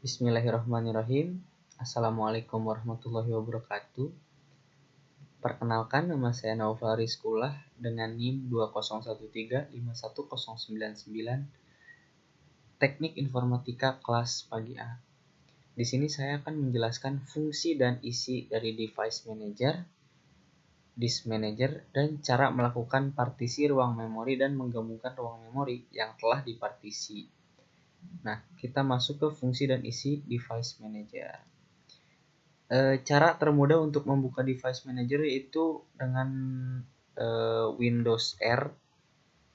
Bismillahirrahmanirrahim. Assalamualaikum warahmatullahi wabarakatuh. Perkenalkan, nama saya Naufal Rizkullah dengan NIM 2013511099, Teknik Informatika kelas pagi A. Di sini saya akan menjelaskan fungsi dan isi dari device manager, disk manager, dan cara melakukan partisi ruang memori dan menggabungkan ruang memori yang telah dipartisi. Nah, kita masuk ke fungsi dan isi device manager. Cara termudah untuk membuka device manager yaitu dengan Windows R,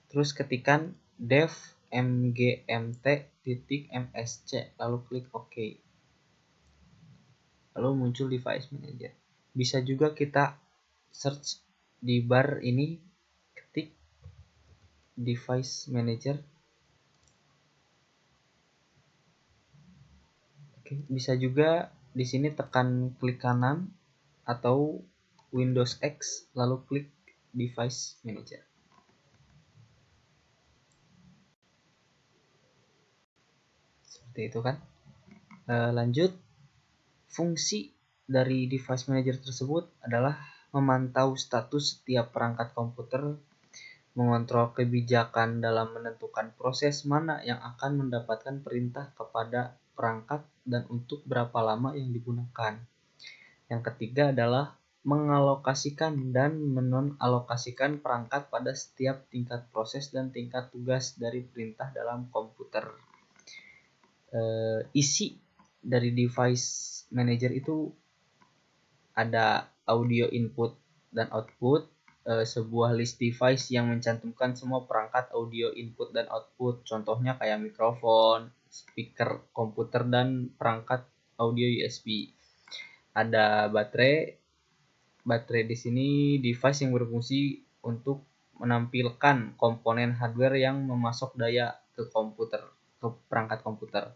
terus ketikan dev mgmt.msc lalu klik OK, lalu muncul device manager. Bisa juga kita search di bar ini, ketik device manager. Oke, bisa juga di sini tekan klik kanan atau Windows X lalu klik device manager. Seperti itu kan. Lanjut, fungsi dari device manager tersebut adalah memantau status setiap perangkat komputer, mengontrol kebijakan dalam menentukan proses mana yang akan mendapatkan perintah kepada perangkat dan untuk berapa lama yang digunakan. Yang ketiga adalah mengalokasikan dan menonalokasikan perangkat pada setiap tingkat proses dan tingkat tugas dari perintah dalam komputer. Isi dari device manager itu ada audio input dan output, sebuah list device yang mencantumkan semua perangkat audio input dan output, contohnya kayak mikrofon, speaker komputer, dan perangkat audio USB. Ada baterai di sini device yang berfungsi untuk menampilkan komponen hardware yang memasok daya ke perangkat komputer.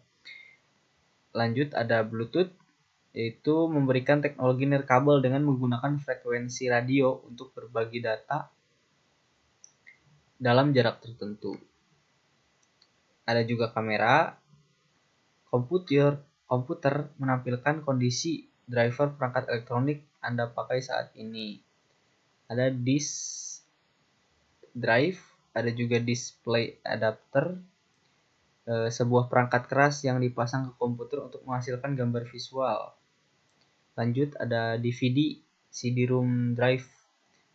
Lanjut, ada Bluetooth, yaitu memberikan teknologi nirkabel dengan menggunakan frekuensi radio untuk berbagi data dalam jarak tertentu. Ada juga kamera. Komputer menampilkan kondisi driver perangkat elektronik Anda pakai saat ini. Ada disk drive, ada juga display adapter, sebuah perangkat keras yang dipasang ke komputer untuk menghasilkan gambar visual. Lanjut, ada DVD, CD-ROM drive,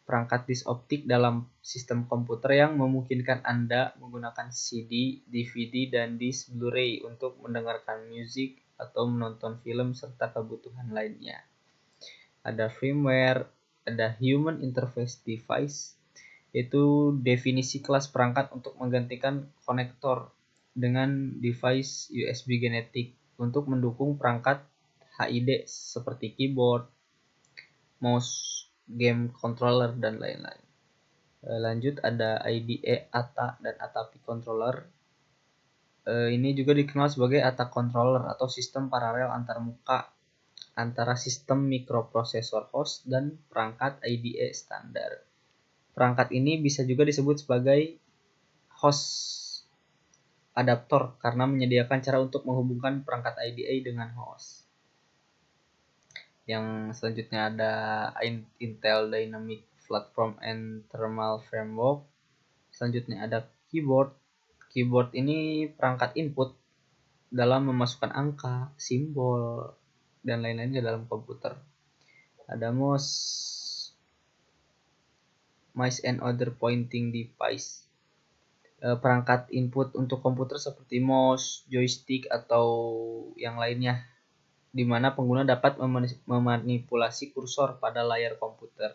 perangkat disk optik dalam sistem komputer yang memungkinkan Anda menggunakan CD, DVD, dan disk Blu-ray untuk mendengarkan musik atau menonton film serta kebutuhan lainnya. Ada firmware, ada human interface device, yaitu definisi kelas perangkat untuk menggantikan konektor dengan device USB genetik untuk mendukung perangkat HID seperti keyboard, mouse, game controller, dan lain-lain. Lanjut, ada IDE, ATA, dan ATAPI controller. Ini juga dikenal sebagai ATA controller atau sistem paralel antarmuka antara sistem mikroprosesor host dan perangkat IDE standar. Perangkat ini bisa juga disebut sebagai host adaptor karena menyediakan cara untuk menghubungkan perangkat IDE dengan host. Yang selanjutnya ada Intel Dynamic Platform and Thermal Framework. Selanjutnya ada keyboard. Keyboard ini perangkat input dalam memasukkan angka, simbol, dan lain-lain ke dalam komputer. Ada mouse and other pointing device. Perangkat input untuk komputer seperti mouse, joystick, atau yang lainnya, di mana pengguna dapat memanipulasi kursor pada layar komputer.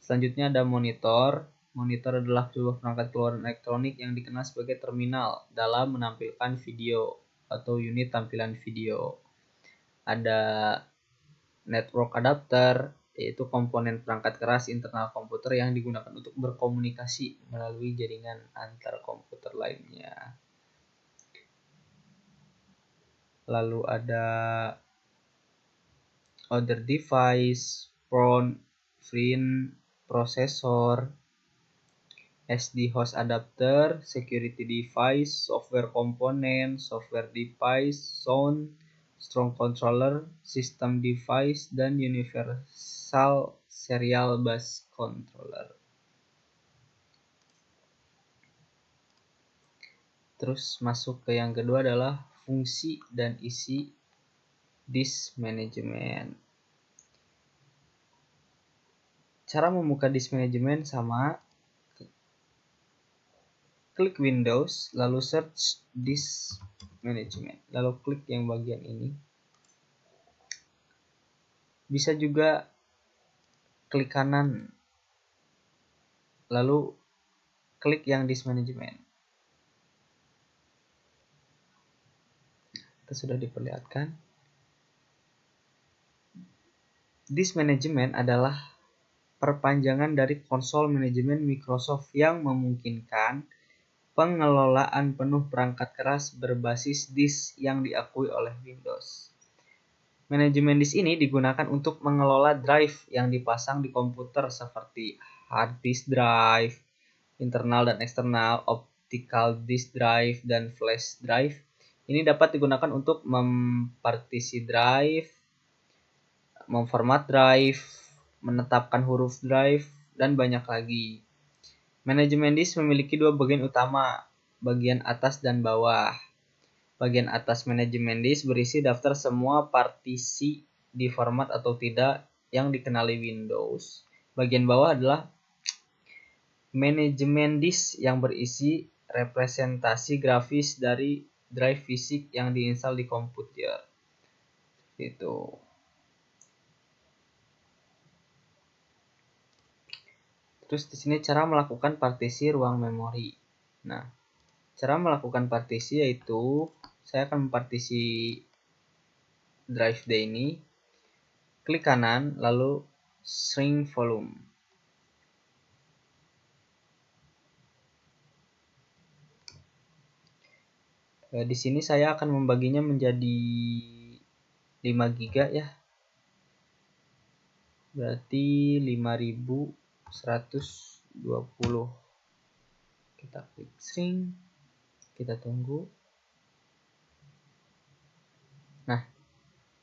Selanjutnya ada monitor. Monitor adalah sebuah perangkat keluaran elektronik yang dikenal sebagai terminal dalam menampilkan video atau unit tampilan video. Ada network adapter, yaitu komponen perangkat keras internal komputer yang digunakan untuk berkomunikasi melalui jaringan antar komputer lainnya. Lalu ada other device, front, processor, SD host adapter, security device, software component, software device, sound, strong controller, system device, dan universal serial bus controller. Terus masuk ke yang kedua adalah fungsi dan isi disk management. Cara membuka disk management sama, klik Windows, lalu search disk management, lalu klik yang bagian ini. Bisa juga klik kanan, lalu klik yang disk management. Itu sudah diperlihatkan. Disk management adalah perpanjangan dari konsol manajemen Microsoft yang memungkinkan pengelolaan penuh perangkat keras berbasis disk yang diakui oleh Windows. Manajemen disk ini digunakan untuk mengelola drive yang dipasang di komputer seperti hard disk drive, internal dan eksternal, optical disk drive, dan flash drive. Ini dapat digunakan untuk mempartisi drive, memformat drive, menetapkan huruf drive, dan banyak lagi. Manajemen disk memiliki dua bagian utama, bagian atas dan bawah. Bagian atas manajemen disk berisi daftar semua partisi di format atau tidak yang dikenali Windows. Bagian bawah adalah manajemen disk yang berisi representasi grafis dari drive fisik yang diinstal di komputer. Itu. Terus di sini cara melakukan partisi ruang memori. Nah, cara melakukan partisi yaitu saya akan mempartisi drive D ini. Klik kanan lalu shrink volume. Di sini saya akan membaginya menjadi 5 GB ya. Berarti 5120. Kita klik shrink, kita tunggu. Nah,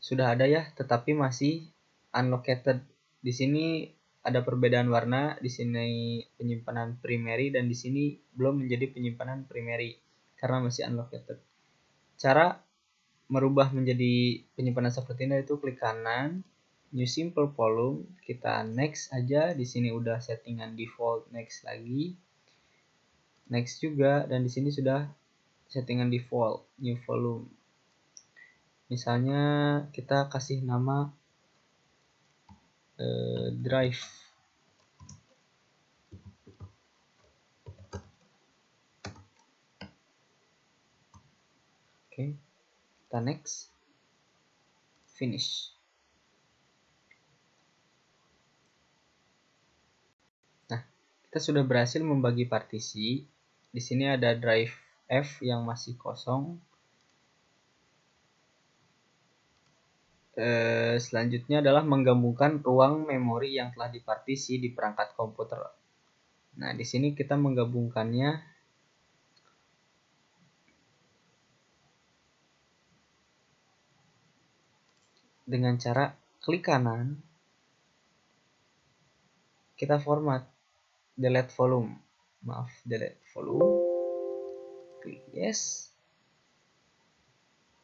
sudah ada ya, tetapi masih unlocated. Di sini ada perbedaan warna, di sini penyimpanan primary dan di sini belum menjadi penyimpanan primary karena masih unlocated. Cara merubah menjadi penyimpanan seperti ini itu klik kanan, new simple volume, kita next aja. Di sini udah settingan default, next lagi, next juga, dan di sini sudah settingan default new volume. Misalnya kita kasih nama drive. Oke, kita next, finish. Nah, kita sudah berhasil membagi partisi. Di sini ada drive F yang masih kosong. Selanjutnya adalah menggabungkan ruang memori yang telah dipartisi di perangkat komputer. Nah, di sini kita menggabungkannya dengan cara klik kanan, kita format, delete volume, klik yes.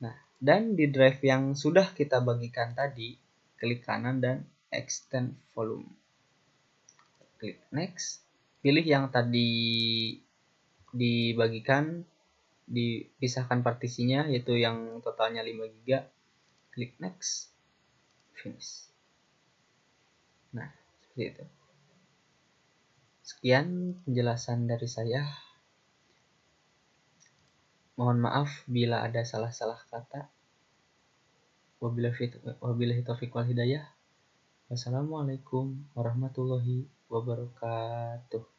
Nah, dan di drive yang sudah kita bagikan tadi, klik kanan dan extend volume, klik next, pilih yang tadi dibagikan, dipisahkan partisinya yaitu yang totalnya 5 GB, klik next, finish. Nah, seperti itu. Sekian penjelasan dari saya. Mohon maaf bila ada salah-salah kata. Wabillahi taufiq wal hidayah. Wassalamualaikum warahmatullahi wabarakatuh.